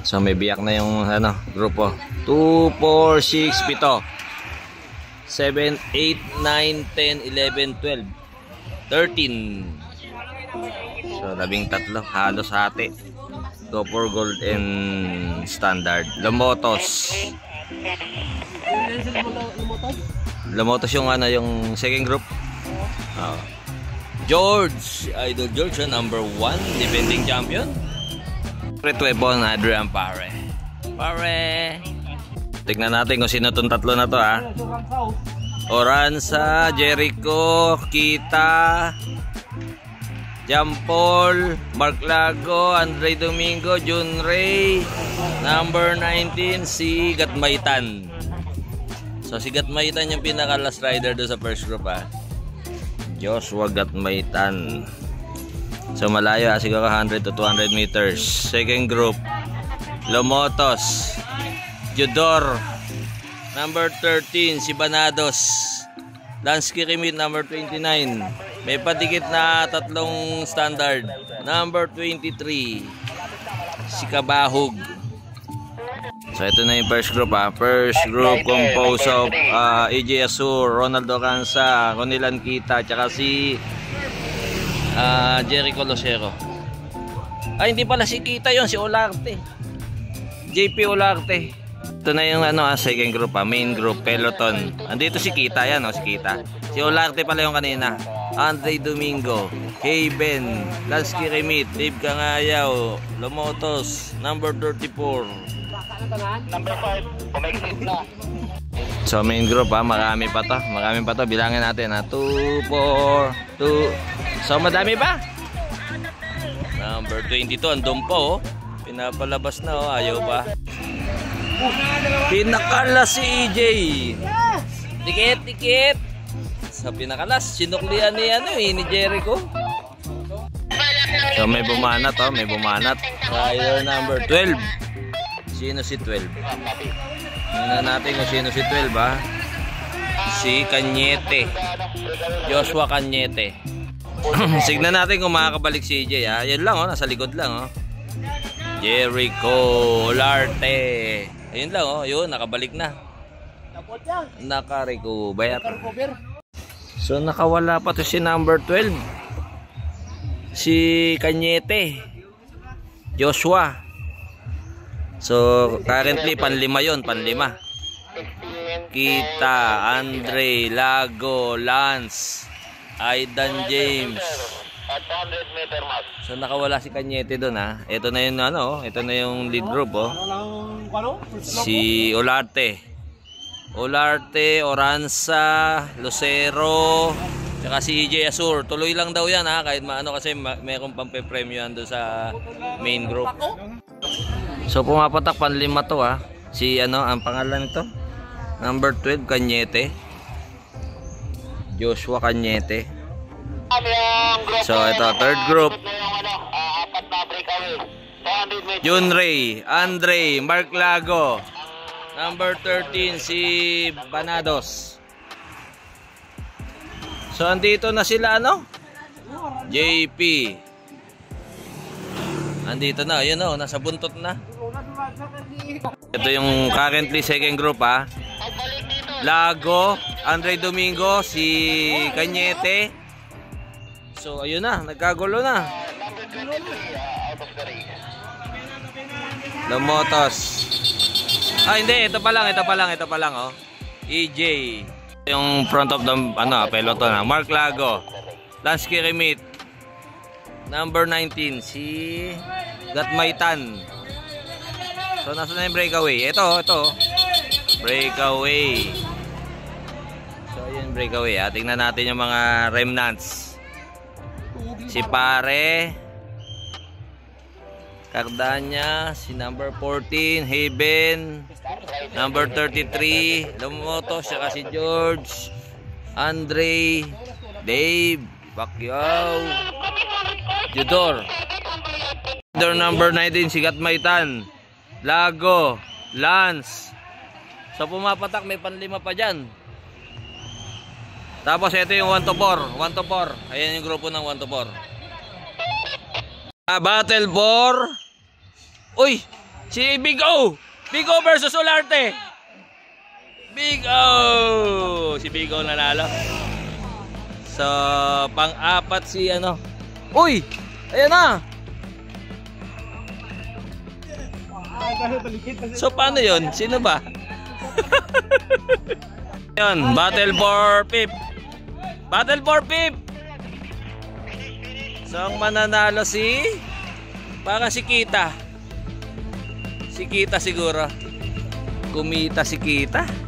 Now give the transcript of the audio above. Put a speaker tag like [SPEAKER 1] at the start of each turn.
[SPEAKER 1] So may biyak na yung ano, grupo. 2, 4, 6, 7, 7, 8, 9, 10, 11, 12, 13. So 13 halos hati. Go for gold and standard. Lomotos. Lomotos yung ano, yung second group. George, Idol George, number 1 defending champion. Retwebon, Adrian Pare. Tignan natin kung sino itong tatlo na to, ha. Oranza, Jericho, Kita, Jampol, Mark Lago, Andre Domingo, Jun Ray, number 19 si Gatmaitan. So si Gatmaitan yung pinaka last rider do sa first group, ha. Joshua Gatmaitan. So malayo, siguro 100 to 200 meters. Second group, Lomotos, Judor, number 13 si Banados, Lansky Kimit, number 29. May patikit na tatlong standard, number 23 si Kabahog. So ito na yung first group, ha. First group composed of AJ Asur, Ronaldo Cansa, Ronilan Kita, tsaka si Jericho Lucero. Ay, hindi pala si Kita yon, si Olarte, JP Olarte. Ito na yung ano, second group, main group, peloton. Andito si Kita, yan, si Kita. Si Olarte pala yung kanina. Andre Domingo, Haven, Lansky Remit, Dave Kangayaw, Lomotos, number 34. Number 5, kumexit na. So main group, marami pa to, bilangin natin, 2, 4, 2. So madami pa. Number 22 andun po, pinapalabas na, ayaw pa. Pinakalas si EJ. Tikit. Sa pinakalas, sinuklian ni Jericho. So may bumanat, rider number 12. Sino si 12? Tingnan natin kung sino si 12, ha. Si Cañete, Joshua Cañete. Signan natin kung makakabalik si EJ, ha. Yan lang, nasa likod lang, Jericho Olarte. Ayun lang, yun, nakabalik na. Naka-recover. So nakawala pa to si number 12. Si Cañete, Joshua. So currently panlima yon, panlima. Kita, Andre, Lago, Lance, Aidan James. So nakawala si Cañete doon, ha. Ito na yung ito na yung lead group, Si Olarte, Oranza, Lucero, tsaka si EJ Asur. Tuloy lang daw yan, ha, kahit maano, kasi mayroong pampe-premium doon sa main group. So pumapatak panlima to, ha. Si ang pangalan nito, number 12, Cañete, Joshua Cañete. So ito, third group, Jun Ray, Andre, Mark Lago, number 13 si Banados. So andito na sila, JP. Andito na, yun, nasa buntot na. Ito yung currently second group, ha. Lago, Andre Domingo, si Cañete. So ayun na, nagkagulo na. Lomotos. Hindi, ito pa lang, EJ. Yung front of the peloton, Mark Lago, Lansky Remit, number 19 si Gatmaitan. So nasa na yung breakaway? Ito. Breakaway. So yun, breakaway, ha. Tingnan natin yung mga remnants. Si Pare, Cardania, si number 14, Haven, number 33, Lomotos, saka si George, Andre, Dave, Pacquiao, Judor. Number 19, si Gatmaitan, Lago, Lance. So pumapatak, may panlima pa dyan. Tapos ito yung 1 to 4. Ayan yung grupo ng 1 to 4. Battle for... Uy! Si Big O. Big O versus Olarte. Big O. Si Big O nanalo. So, pang-apat si ano. Uy! Ayan na! So, paano yun? Sino ba? Yun, battle for Pip. Battle for Pip! So, ang mananalo si... Baka si Kita. Si Kita siguro. Kumita si Kita.